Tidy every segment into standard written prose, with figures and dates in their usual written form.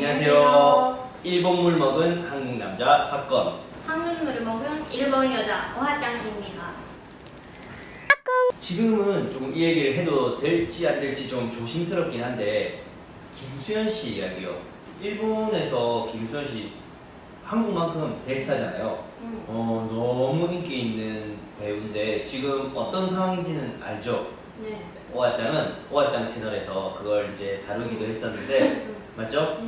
안녕하세요. 일본 물 먹은 한국 남자 박건. 한국물을 먹은 일본 여자 오하짱입니다. 지금은 조금 이 얘기를 해도 될지 안 될지 좀 조심스럽긴 한데 김수현 씨 이야기요. 일본에서 김수현 씨 한국만큼 대스타잖아요. 너무 인기 있는 배우인데 지금 어떤 상황인지는 알죠? 네. 오하짱은 오하짱 채널에서 그걸 이제 다루기도 했었는데 맞죠?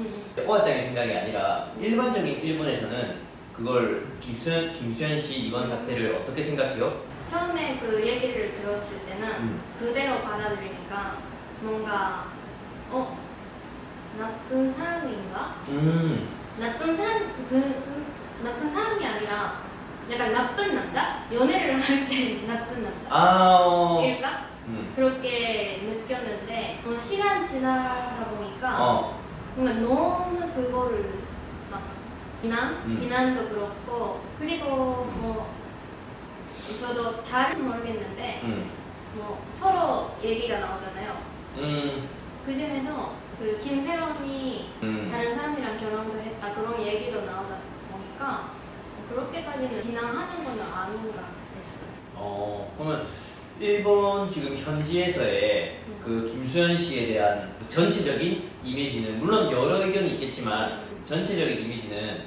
오하짱의 생각이 아니라 일반적인 일본에서는 그걸 김수현 씨 이번 사태를 어떻게 생각해요? 처음에 그 얘기를 들었을 때는 그대로 받아들이니까 뭔가 나쁜 사람인가? 나쁜 사람 나쁜 사람이 아니라 약간 나쁜 남자? 연애를 할 때 나쁜 남자? 일까? 그렇게 느꼈는데 시간 지나다 보니까 뭔가 너무 그거를 막 비난도 그렇고 그리고 뭐 저도 잘은 모르겠는데 뭐 서로 얘기가 나오잖아요. 그 중에서 그 김세론이 다른 사람이랑 결혼도 했다 그런 얘기도 나오다 보니까 그렇게까지는 비난하는 건 아닌가 했어요. 그러면 일본 지금 현지에서의 그 김수현 씨에 대한 전체적인 이미지는 물론 여러 의견이 있겠지만 전체적인 이미지는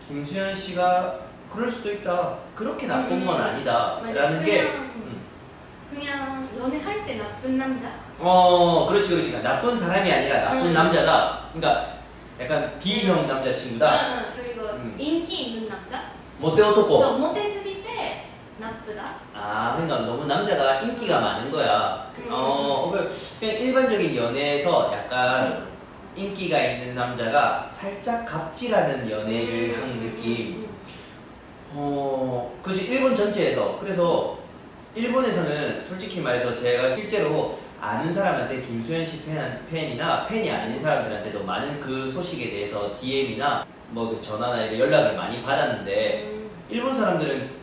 김수현 씨가 그럴 수도 있다. 그렇게 나쁜 건 아니다. 라는 게 그냥 연애할 때 나쁜 남자? 그렇지. 그러니까 나쁜 사람이 아니라 나쁜 남자다. 그러니까 약간 B형 남자친구다. 그리고 인기 있는 남자? 모테 오토코. 모테스기 때 나쁘다. 그러니까 너무 남자가 인기가 많은 거야. 그냥 일반적인 연애에서 약간 인기가 있는 남자가 살짝 갑질하는 연애를 하는 느낌. 그렇지. 일본 전체에서. 그래서 일본에서는 솔직히 말해서 제가 실제로 아는 사람한테 김수현 씨 팬이나 팬이 아닌 사람들한테도 많은 그 소식에 대해서 DM이나 뭐 전화나 이런 연락을 많이 받았는데 일본 사람들은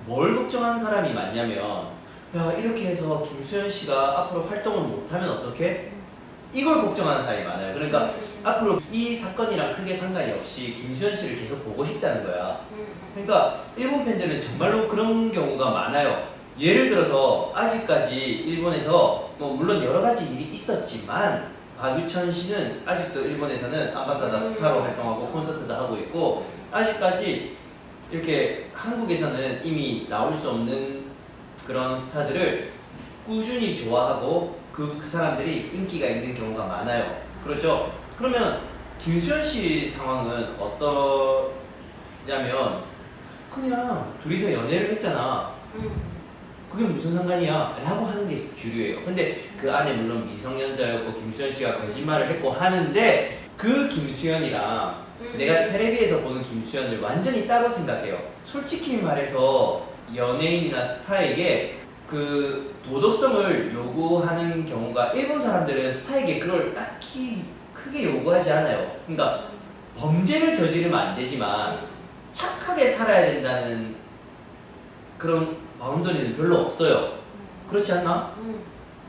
뭘 걱정하는 사람이 많냐면 야 이렇게 해서 김수현 씨가 앞으로 활동을 못하면 어떡해? 이걸 걱정하는 사람이 많아요. 그러니까 앞으로 이 사건이랑 크게 상관이 없이 김수현 씨를 계속 보고 싶다는 거야. 그러니까 일본 팬들은 정말로 그런 경우가 많아요. 예를 들어서 아직까지 일본에서 뭐 물론 여러 가지 일이 있었지만 박유천 씨는 아직도 일본에서는 암바사다 스타로 활동하고 콘서트도 하고 있고 아직까지 이렇게 한국에서는 이미 나올 수 없는 그런 스타들을 꾸준히 좋아하고 그 사람들이 인기가 있는 경우가 많아요. 그렇죠? 그러면 김수현 씨 상황은 어떠냐면 그냥 둘이서 연애를 했잖아. 그게 무슨 상관이야? 라고 하는 게 주류예요. 근데 그 안에 물론 미성년자였고 김수현 씨가 거짓말을 했고 하는데 그 김수현이랑 내가 텔레비에서 보는 김수현을 완전히 따로 생각해요. 솔직히 말해서 연예인이나 스타에게 그 도덕성을 요구하는 경우가 일본 사람들은 스타에게 그걸 딱히 크게 요구하지 않아요. 그러니까 범죄를 저지르면 안 되지만 착하게 살아야 된다는 그런 바운더리는 별로 없어요. 그렇지 않나?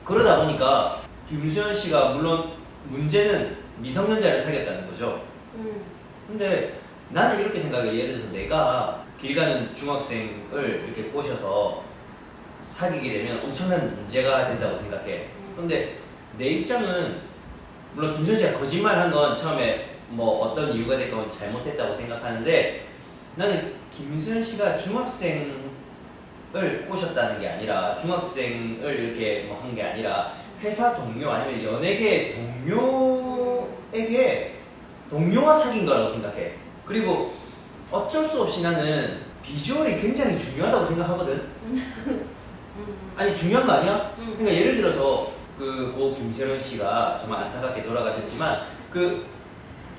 그러다 보니까 김수현 씨가 물론 문제는 미성년자를 사귀었다는 거죠. 근데 나는 이렇게 생각해. 예를 들어서 내가 길 가는 중학생을 이렇게 꼬셔서 사귀게 되면 엄청난 문제가 된다고 생각해. 근데 내 입장은 물론 김수현 씨가 거짓말한 건 처음에 뭐 어떤 이유가 됐건 잘못했다고 생각하는데 나는 김수현 씨가 중학생을 꼬셨다는 게 아니라 중학생을 이렇게 뭐 한 게 아니라 회사 동료 아니면 연예계 동료와 사귄 거라고 생각해. 그리고 어쩔 수 없이 나는 비주얼이 굉장히 중요하다고 생각하거든. 아니 중요한 거 아니야? 그러니까 예를 들어서 고 김세론 씨가 정말 안타깝게 돌아가셨지만 그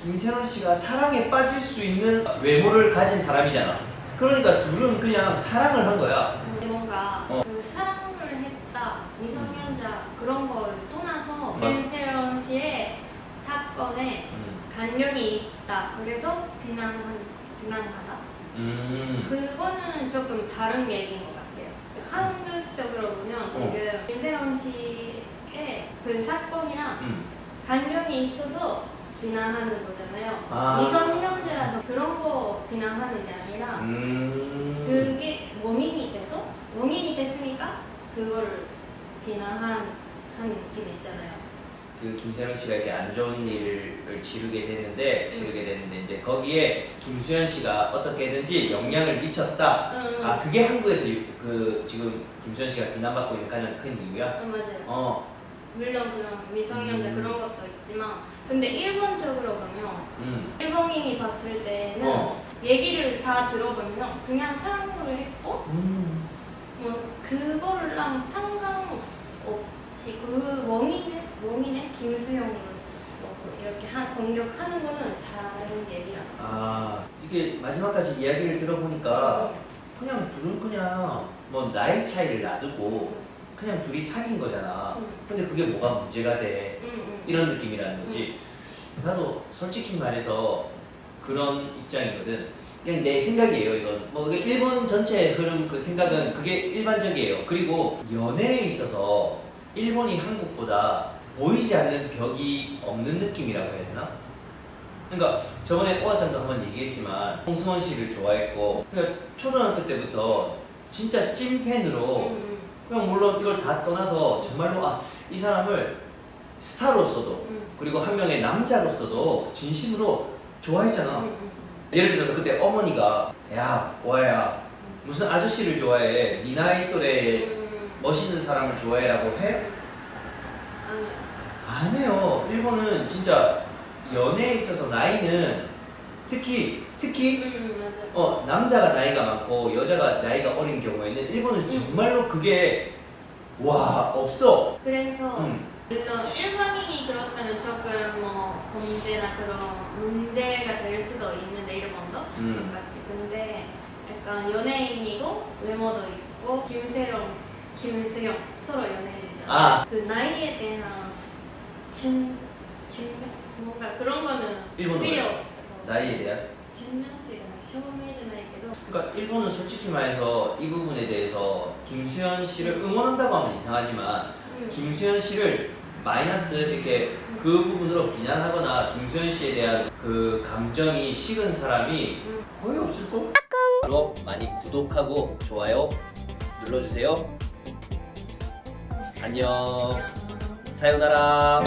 김세론 씨가 사랑에 빠질 수 있는 외모를 가진 사람이잖아. 그러니까 둘은 그냥 사랑을 한 거야. 뭔가 그 사랑을 했다 미성년자 그런 걸 떠나서 김세론 씨의 사건에 관련이 있다. 그래서 비난하다. 그거는 조금 다른 얘기인 것 같아요. 한국적으로 보면 지금 김세론 씨의 그 사건이랑 관련이 있어서 비난하는 거잖아요. 아. 미성년자라서 그런 거 비난하는 게 아니라 그게 원인이 됐으니까 그걸 비난한 느낌 있잖아요. 그 김세령 씨가 이렇게 안 좋은 일을 지르게 됐는데 이제 거기에 김수현 씨가 어떻게든지 영향을 미쳤다. 아 그게 한국에서 그 지금 김수현 씨가 비난받고 있는 가장 큰 이유야? 맞아요. 물론 그런 미성년자 그런 것도 있지만 근데 일본적으로 보면 일본인이 봤을 때는 얘기를 다 들어보면 그냥 사랑으로 했고 뭐 그거랑 상관없이 그 원인의 김수영으로 이렇게 공격하는 거는 다른 얘기라서. 아 이게 마지막까지 이야기를 들어보니까 그냥 둘은 그냥 뭐 나이 차이를 놔두고 그냥 둘이 사귄 거잖아. 근데 그게 뭐가 문제가 돼? 이런 느낌이라는 거지. 나도 솔직히 말해서 그런 입장이거든. 그냥 내 생각이에요, 이건. 뭐 그게 일본 전체 흐름 그 생각은 그게 일반적이에요. 그리고 연애에 있어서 일본이 한국보다 보이지 않는 벽이 없는 느낌이라고 해야 되나? 그러니까 저번에 오아장도 한번 얘기했지만 홍승원 씨를 좋아했고 그러니까 초등학교 때부터 진짜 찐팬으로 그냥 물론 이걸 다 떠나서 정말로 이 사람을 스타로서도 그리고 한 명의 남자로서도 진심으로 좋아했잖아. 예를 들어서 그때 어머니가 야 오아야 무슨 아저씨를 좋아해? 네 나이 또래 멋있는 사람을 좋아해라고 해? 안 해요. 일본은 진짜 연애에 있어서 나이는 특히 남자가 나이가 많고 여자가 나이가 어린 경우에는 일본은 정말로 그게 와 없어. 그래서 물론 일반인이 그렇다면 조금 뭐 범죄나 그런 문제가 될 수도 있는데 일본도 똑같이. 근데 약간 연예인이고 외모도 있고 김수영 서로 연예인이잖아. 그 나이에 대한 뭔가 그런 거는 일본은 필요 나이에 대한 그러니까 일본은 솔직히 말해서 이 부분에 대해서 김수현 씨를 응원한다고 하면 이상하지만 김수현 씨를 마이너스 이렇게 그 부분으로 비난하거나 김수현 씨에 대한 그 감정이 식은 사람이 거의 없을걸? 그럼 많이 구독하고 좋아요 눌러주세요. 안녕. 사요나라.